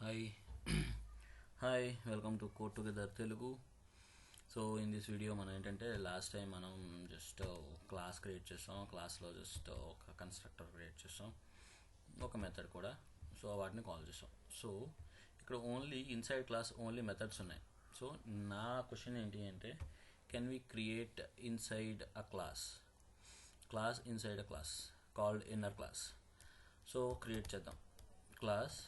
Hi, hi, welcome to Code Together Telugu. So in this video మనం ఏంటంటే last time మనం just class create చేసాం. క్లాస్లో just ఒక కన్స్ట్రక్టర్ క్రియేట్ చేసాం, ఒక మెథడ్ కూడా. సో వాటిని కాల్ చేసాం. సో ఇక్కడ only inside class only methods ఉన్నాయి. సో నా క్వశ్చన్ ఏంటి అంటే, can we create inside a class inside a class called inner class. So create చేద్దాం క్లాస్.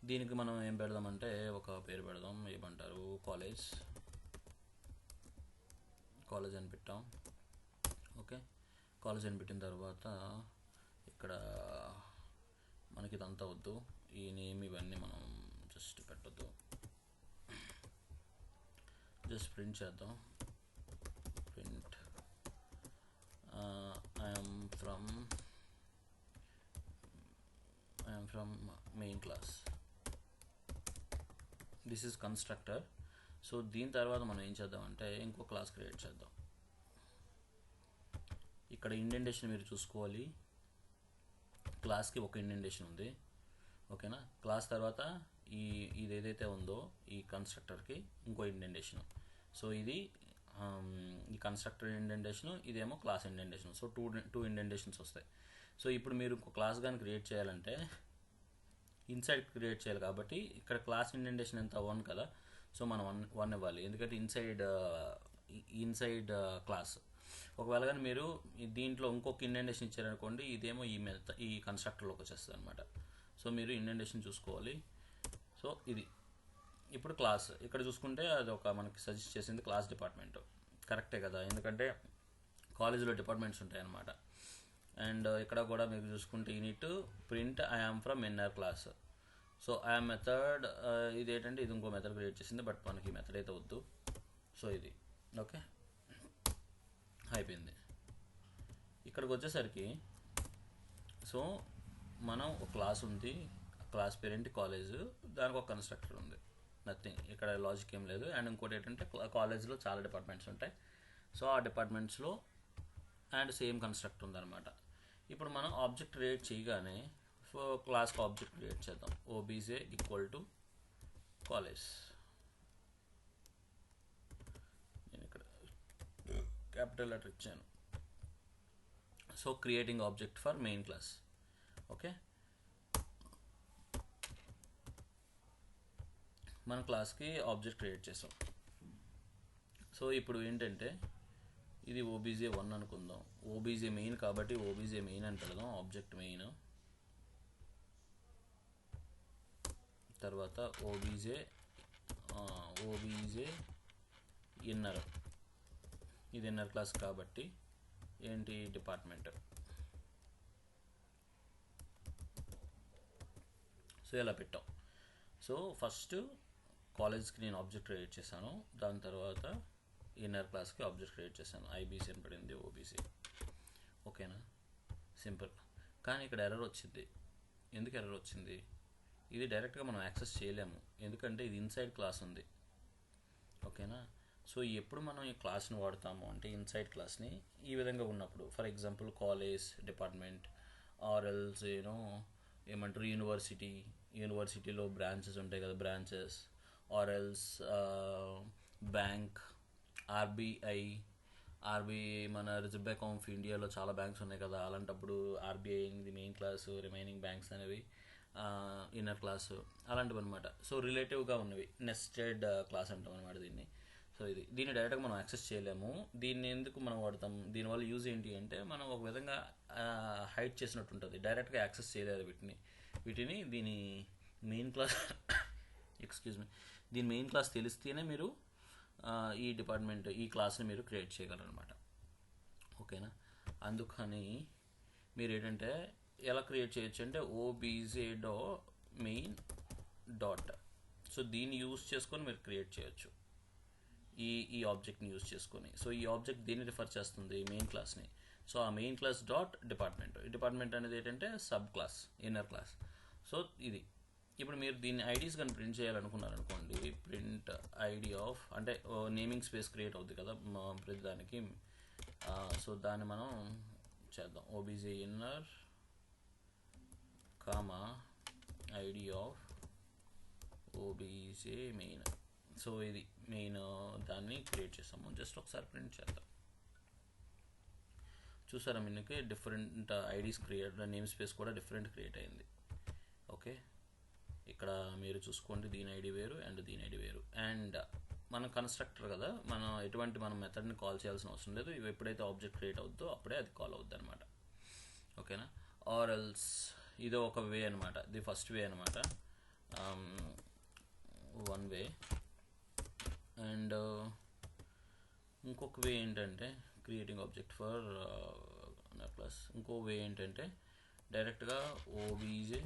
దీనికి మనం ఏం పెడదామంటే ఒక పేరు పెడదాం. ఏమంటారు, కాలేజ్ అని పెట్టాం. ఓకే, కాలేజ్ అని పెట్టిన తర్వాత ఇక్కడ మనకి ఇదంతా వద్దు, ఈ నేమ్ ఇవన్నీ మనం జస్ట్ పెట్టద్దు, జస్ట్ ప్రింట్ చేద్దాం. Print I'm from main class. This is constructor. So దీని తర్వాత మనం ఏం చేద్దామంటే ఇంకో క్లాస్ క్రియేట్ చేద్దాం. ఇక్కడ ఇండెంటేషన్ మీరు చూసుకోవాలి. క్లాస్కి ఒక ఇండెంటేషన్ ఉంది, ఓకేనా. క్లాస్ తర్వాత ఇది ఏదైతే ఉందో ఈ కన్స్ట్రక్టర్కి ఇంకో ఇండెంటేషన్. సో ఇది ఈ కన్స్ట్రక్టర్ ఇండెంటేషన్, ఇదేమో క్లాస్ ఇండెంటేషన్. సో టూ ఇండెంటేషన్స్ వస్తాయి. సో ఇప్పుడు మీరు ఇంకో క్లాస్ కానీ క్రియేట్ చేయాలంటే ఇన్సైడ్ క్రియేట్ చేయాలి కాబట్టి ఇక్కడ క్లాస్ ఇండెంటేషన్ ఎంత 1 కదా. సో మనం వన్ ఇవ్వాలి, ఎందుకంటే ఇన్సైడ్ క్లాస్. ఒకవేళ కానీ మీరు దీంట్లో ఇంకొక ఇండెంటేషన్ ఇచ్చారనుకోండి, ఇదేమో ఈ కన్స్ట్రక్టర్లోకి వచ్చేస్తుంది అనమాట. సో మీరు ఇండెంటేషన్ చూసుకోవాలి. సో ఇది ఇప్పుడు క్లాస్ ఇక్కడ చూసుకుంటే అది ఒక మనకి సజెస్ట్ చేసింది క్లాస్ డిపార్ట్మెంట్. కరెక్టే కదా, ఎందుకంటే కాలేజీలో డిపార్ట్మెంట్స్ ఉంటాయన్నమాట. అండ్ ఇక్కడ కూడా మీరు చూసుకుంటే unit print I am from inner class. So I am method ఇది ఏంటంటే ఇది ఇంకో మెథడ్ క్రియేట్ చేసింది, బట్ మనకి ఈ మెథడ్ అయితే వద్దు. సో ఇది ఓకే అయిపోయింది. ఇక్కడికి వచ్చేసరికి సో మనం ఒక క్లాస్ ఉంది, క్లాస్ పేరేంటి కాలేజ్, దానికి ఒక కన్స్ట్రక్టర్ ఉంది, నథింగ్. ఇక్కడ లాజిక్ ఏం లేదు. అండ్ ఇంకోటి ఏంటంటే కాలేజ్లో చాలా డిపార్ట్మెంట్స్ ఉంటాయి. సో ఆ డిపార్ట్మెంట్స్లో అండ్ సేమ్ కన్స్ట్రక్టర్ ఉందన్నమాట. ఇప్పుడు మనం ఆబ్జెక్ట్ క్రియేట్ చేయగానే క్లాస్కి ఆబ్జెక్ట్ క్రియేట్ చేద్దాం. OBJ equal to college. నేను ఇక్కడ క్యాపిటల్ లెటర్ ఇచ్చాను. So creating object for main class. Okay, మన క్లాస్కి ఆబ్జెక్ట్ క్రియేట్ చేసాం. సో ఇప్పుడు ఏంటంటే ఇది ఓబీజే 1 అనుకుందాం. ఓబీజే మెయిన్ కాబట్టి ఓబీజే మెయిన్ అని పెడదాం. ఆబ్జెక్ట్ మెయిన్ తర్వాత ఓబీజే ఇన్నర్. ఇది ఇన్నర్ క్లాస్ కాబట్టి ఏంటి డిపార్ట్మెంట్. సో ఇలా పెట్టాం. సో ఫస్ట్ కాలేజ్కి నేను ఆబ్జెక్ట్ క్రియేట్ చేశాను, దాని తర్వాత ఇన్నర్ క్లాస్కి ఆబ్జెక్ట్ క్రియేట్ చేశాను. ఐబీసీ అని పడింది, ఓబీసీ. ఓకేనా, సింపుల్. కానీ ఇక్కడ ఎర్రర్ వచ్చింది. ఎందుకు ఎర్రర్ వచ్చింది? ఇది డైరెక్ట్గా మనం యాక్సెస్ చేయలేము, ఎందుకంటే ఇది ఇన్సైడ్ క్లాస్ ఉంది, ఓకేనా. సో ఎప్పుడు మనం ఈ క్లాస్ని వాడతాము అంటే ఇన్సైడ్ క్లాస్ని ఈ విధంగా ఉన్నప్పుడు, ఫర్ ఎగ్జాంపుల్ కాలేజ్, డిపార్ట్మెంట్, ఆర్ఎల్స్ ఏమంటారు యూనివర్సిటీలో బ్రాంచెస్ ఉంటాయి కదా, బ్రాంచెస్, ఆర్ఎల్స్ బ్యాంక్, ఆర్బీఐ మన రిజర్వ్ బ్యాంక్ ఆఫ్ ఇండియాలో చాలా బ్యాంక్స్ ఉన్నాయి కదా. అలాంటప్పుడు ఆర్బీఐ ఇది మెయిన్ క్లాసు, రిమైనింగ్ బ్యాంక్స్ అనేవి ఇన్నర్ క్లాసు, అలాంటివి అనమాట. సో రిలేటివ్గా ఉన్నవి నెస్టెడ్ క్లాస్ అంటాం అనమాట దీన్ని. సో దీన్ని డైరెక్ట్గా మనం యాక్సెస్ చేయలేము. దీన్ని ఎందుకు మనం వాడతాం, దీనివల్ల యూజ్ ఏంటి అంటే మనం ఒక విధంగా హైడ్ చేసినట్టు ఉంటుంది, డైరెక్ట్గా యాక్సెస్ చేయలేదు వీటిని. దీని మెయిన్ క్లాస్ దీని మెయిన్ క్లాస్ తెలిస్తేనే మీరు ఈ డిపార్ట్మెంట్ ఈ క్లాస్ని మీరు క్రియేట్ చేయగలరనమాట, ఓకేనా. అందుకని మీరు ఏంటంటే ఎలా క్రియేట్ చేయొచ్చు అంటే ఓబీజే మెయిన్ డాట్. సో దీన్ని యూజ్ చేసుకొని మీరు క్రియేట్ చేయొచ్చు, ఈ ఆబ్జెక్ట్ని యూజ్ చేసుకొని. సో ఈ ఆబ్జెక్ట్ దీన్ని రిఫర్ చేస్తుంది, మెయిన్ క్లాస్ని. సో ఆ మెయిన్ క్లాస్ డాట్ డిపార్ట్మెంట్ అనేది ఏంటంటే sub class, inner class. So ఇది ఇప్పుడు మీరు దీన్ని ఐడీస్ కానీ ప్రింట్ చేయాలనుకున్నారనుకోండి, ప్రింట్ ఐడి ఆఫ్ అంటే నేమింగ్ స్పేస్ క్రియేట్ అవుతుంది కదా ప్రతి దానికి. సో దాన్ని మనం చేద్దాం. OBJ inner comma ID of OBJ main. So ఇది మెయిన్ దాన్ని క్రియేట్ చేసాము. జస్ట్ ఒకసారి ప్రింట్ చేద్దాం. చూసారా మీకు different IDs create, name space కూడా డిఫరెంట్ క్రియేట్ అయింది. ఓకే, ఇక్కడ మీరు చూసుకోండి, దీని ఐడి వేరు అండ్ దీని ఐడి వేరు. అండ్ మనం కన్స్ట్రక్టర్ కదా, మనం ఎటువంటి మనం మెథడ్ని కాల్ చేయాల్సిన అవసరం లేదు. ఇవి ఎప్పుడైతే ఆబ్జెక్ట్ క్రియేట్ అవుద్దో అప్పుడే అది కాల్ అవుద్ది అనమాట. ఓకేనా, ఆర్ ఎల్స్ ఇది ఒక వే అనమాట. ఇది ఫస్ట్ వే అనమాట, వన్ వే. అండ్ ఇంకొక వే ఏంటంటే క్రియేటింగ్ ఆబ్జెక్ట్ ఫర్ క్లాస్. ఇంకో వే ఏంటంటే డైరెక్ట్గా ఓబీజే,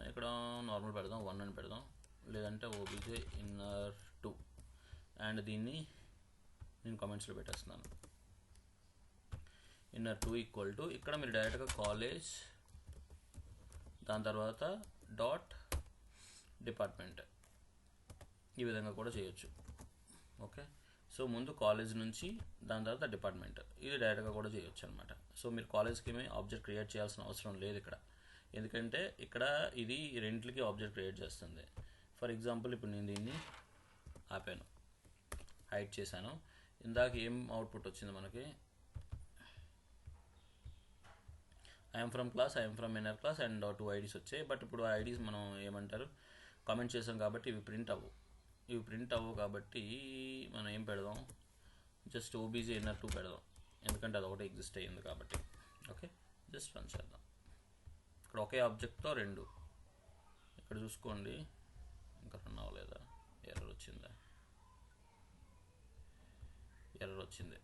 ఇక్కడ నార్మల్ పెడదాం, 1 అని పెడదాం, లేదంటే ఓబీజే ఇన్నర్ 2. అండ్ దీన్ని నేను కామెంట్స్లో పెట్టేస్తున్నాను. ఇన్నర్ 2 ఈక్వల్ టు, ఇక్కడ మీరు డైరెక్ట్గా కాలేజ్, దాని తర్వాత డాట్ డిపార్ట్మెంట్, ఈ విధంగా కూడా చేయొచ్చు. ఓకే, సో ముందు కాలేజ్ నుంచి దాని తర్వాత డిపార్ట్మెంట్, ఇది డైరెక్ట్గా కూడా చేయొచ్చు అనమాట. సో మీరు కాలేజ్కి ఏమీ ఆబ్జెక్ట్ క్రియేట్ చేయాల్సిన అవసరం లేదు ఇక్కడ, ఎందుకంటే ఇక్కడ ఇది రెంట్లకి ఆబ్జెక్ట్ క్రియేట్ చేస్తుంది. ఫర్ ఎగ్జాంపుల్ ఇప్పుడు నేను దీన్ని ఆపాను, హైడ్ చేశాను. ఇందాక ఏం అవుట్పుట్ వచ్చింది మనకి, I'm from class, I'm from inner class and 2 IDs వచ్చాయి. బట్ ఇప్పుడు ఆ ఐడీస్ మనం ఏమంటారు, కామెంట్ చేసాం కాబట్టి ఇవి ప్రింట్ అవ్వు కాబట్టి మనం ఏం పెడదాం, జస్ట్ ఓబీజే ఇన్నర్ 2 పెడదాం, ఎందుకంటే అది ఒకటి ఎగ్జిస్ట్ అయ్యింది కాబట్టి. ఓకే, జస్ట్ రన్ చేద్దాం. ఇక్కడ ఒకే ఆబ్జెక్ట్తో 2. ఇక్కడ చూసుకోండి, ఇంకా రన్ అవ్వలేదా, ఎర్రర్ వచ్చిందా, ఎర్రర్ వచ్చింది.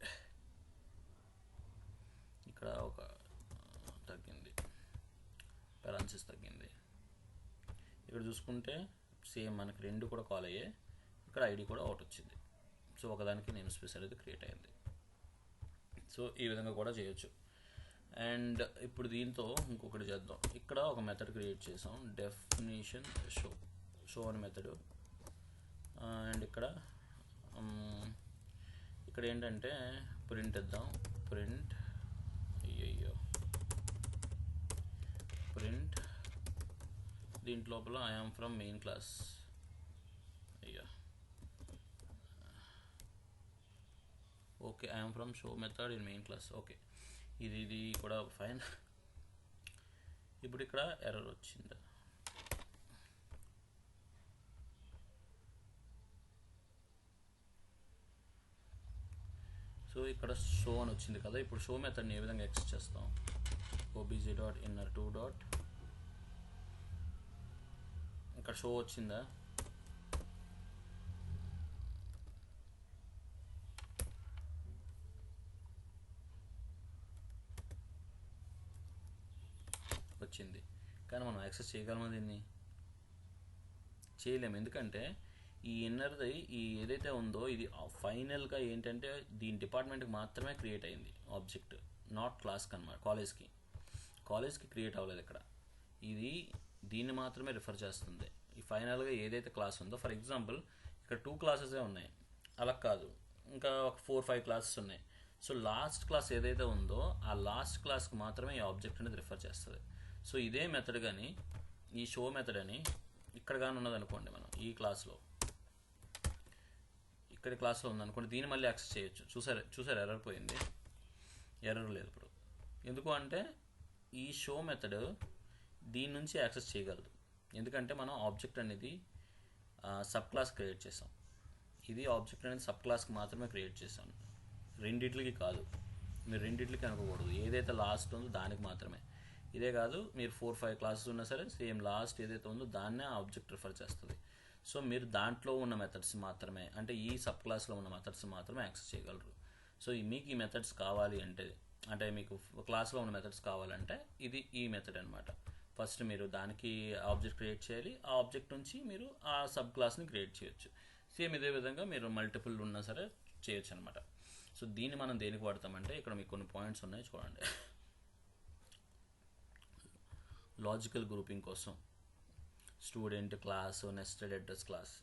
ఇక్కడ ఒక తగ్గింది, పెరాన్సిస్ తగ్గింది. ఇక్కడ చూసుకుంటే సేమ్ మనకి 2 కూడా కాల్ అయ్యాయి, ఇక్కడ ఐడి కూడా ఒకటి వచ్చింది. సో ఒకదానికి నేమ్ స్పేస్ అనేది క్రియేట్ అయింది. సో ఈ విధంగా కూడా చేయొచ్చు. అండ్ ఇప్పుడు దీంతో ఇంకొకటి చేద్దాం. ఇక్కడ ఒక మెథడ్ క్రియేట్ చేసాం, డెఫినిషన్ షో అనే మెథడ్. అండ్ ఇక్కడ ఏంటంటే ప్రింట్ ఇద్దాం, ప్రింట్ దీంట్ లోపల I'm from main class. Okay, I'm from show method in main class. Okay, ఇది కూడా ఫైన్. ఇప్పుడు ఇక్కడ ఎర్రర్ వచ్చింది. సో ఇక్కడ షో అని వచ్చింది కదా, ఇప్పుడు షో మెథడ్ని ఏ విధంగా ఎక్స్ చేస్తాం, ఓబీజే డాట్ ఇన్నర్ 2 డాట్, ఇక్కడ షో వచ్చిందా, వచ్చింది. కానీ మనం యాక్సెస్ చేయగలమా, దీన్ని చేయలేము. ఎందుకంటే ఈ ఇన్నర్ది ఈ ఏదైతే ఉందో ఇది ఫైనల్గా ఏంటంటే దీని డిపార్ట్మెంట్కి మాత్రమే క్రియేట్ అయింది ఆబ్జెక్ట్, నాట్ క్లాస్కి అనమాట. కాలేజ్కి క్రియేట్ అవ్వలేదు ఇక్కడ. ఇది దీన్ని మాత్రమే రిఫర్ చేస్తుంది. ఈ ఫైనల్గా ఏదైతే క్లాస్ ఉందో, ఫర్ ఎగ్జాంపుల్ ఇక్కడ 2 క్లాసెసే ఉన్నాయి, అలా కాదు, ఇంకా ఒక 4-5 క్లాసెస్ ఉన్నాయి. సో లాస్ట్ క్లాస్ ఏదైతే ఉందో ఆ లాస్ట్ క్లాస్కి మాత్రమే ఈ ఆబ్జెక్ట్ అనేది రిఫర్ చేస్తుంది. సో ఇదే మెథడ్ కానీ ఈ షో మెథడ్ అని ఇక్కడ కానీ ఉన్నదనుకోండి, మనం ఈ క్లాస్లో ఇక్కడ క్లాస్లో ఉందనుకోండి, దీన్ని మళ్ళీ యాక్సెస్ చేయొచ్చు. చూసారు ఎర్రర్ పోయింది, ఎర్రర్ లేదు ఇప్పుడు. ఎందుకు అంటే ఈ షో మెథడ్ దీని నుంచి యాక్సెస్ చేయగలదు, ఎందుకంటే మనం ఆబ్జెక్ట్ అనేది సబ్ క్లాస్ క్రియేట్ చేసాం. ఇది ఆబ్జెక్ట్ అనేది సబ్ క్లాస్కి మాత్రమే క్రియేట్ చేసాం, రెండిట్లకి కాదు. మీరు రెండిట్లకి అనుకోకూడదు, ఏదైతే లాస్ట్ ఉందో దానికి మాత్రమే. ఇదే కాదు, మీరు 4-5 క్లాసెస్ ఉన్నా సరే సేమ్ లాస్ట్ ఏదైతే ఉందో దాన్నే ఆబ్జెక్ట్ రిఫర్ చేస్తుంది. సో మీరు దాంట్లో ఉన్న మెథడ్స్ మాత్రమే, అంటే ఈ సబ్ క్లాస్లో ఉన్న మెథడ్స్ మాత్రమే యాక్సెస్ చేయగలరు. సో మీకు ఈ మెథడ్స్ కావాలి అంటే మీకు క్లాస్లో ఉన్న మెథడ్స్ కావాలంటే ఇది ఈ మెథడ్ అనమాట. ఫస్ట్ మీరు దానికి ఆబ్జెక్ట్ క్రియేట్ చేయాలి, ఆ ఆబ్జెక్ట్ నుంచి మీరు ఆ సబ్ క్లాస్ని క్రియేట్ చేయొచ్చు. సేమ్ ఇదే విధంగా మీరు మల్టిపుల్ ఉన్నా సరే చేయొచ్చు అనమాట. సో దీన్ని మనం దేనికి వాడతామంటే, ఇక్కడ మీకు కొన్ని పాయింట్స్ ఉన్నాయి చూడండి. లాజికల్ గ్రూపింగ్ కోసం, student class, nested address class,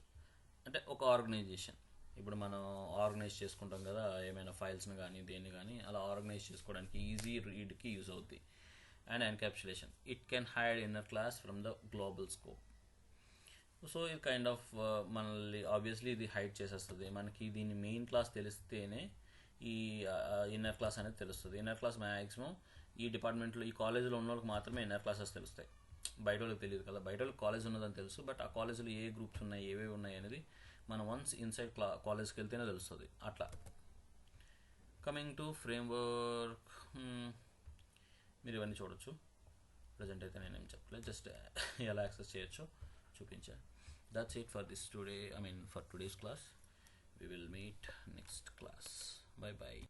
అంటే ఒక ఆర్గనైజేషన్. ఇప్పుడు మనం ఆర్గనైజ్ చేసుకుంటాం కదా ఏమైనా ఫైల్స్ని కానీ దేన్ని కానీ, అలా ఆర్గనైజ్ చేసుకోవడానికి ఈజీ రీడ్కి యూజ్ అవుతుంది. And encapsulation, it can hide inner class from the global scope. So ఇది కైండ్ ఆఫ్ మనల్ని ఆబ్వియస్లీ ఇది హైడ్ చేసేస్తుంది. మనకి దీని మెయిన్ క్లాస్ తెలిస్తేనే ఈ ఇన్నర్ క్లాస్ అనేది తెలుస్తుంది. ఇన్నర్ క్లాస్ మ్యాక్సిమం ఈ డిపార్ట్మెంట్లో ఈ కాలేజీలో ఉన్న వాళ్ళకి మాత్రమే ఇన్నర్ క్లాసెస్ తెలుస్తాయి, బయట వాళ్ళకి తెలియదు కదా. బయట వాళ్ళకి కాలేజ్ ఉన్నదని తెలుసు, బట్ ఆ కాలేజీలో ఏ గ్రూప్స్ ఉన్నాయి, ఏవేవి ఉన్నాయి అనేది మనం వన్స్ ఇన్సైడ్ కాలేజ్కి వెళ్తేనే తెలుస్తుంది. అట్లా కమింగ్ టు ఫ్రేమ్వర్క్, మీరు ఇవన్నీ చూడొచ్చు. ప్రజెంట్ అయితే నేనేం చెప్పలేదు, జస్ట్ ఎలా యాక్సెస్ చేయొచ్చో చూపించాను. That's it for this today, for today's class. We will meet next class. Bye bye.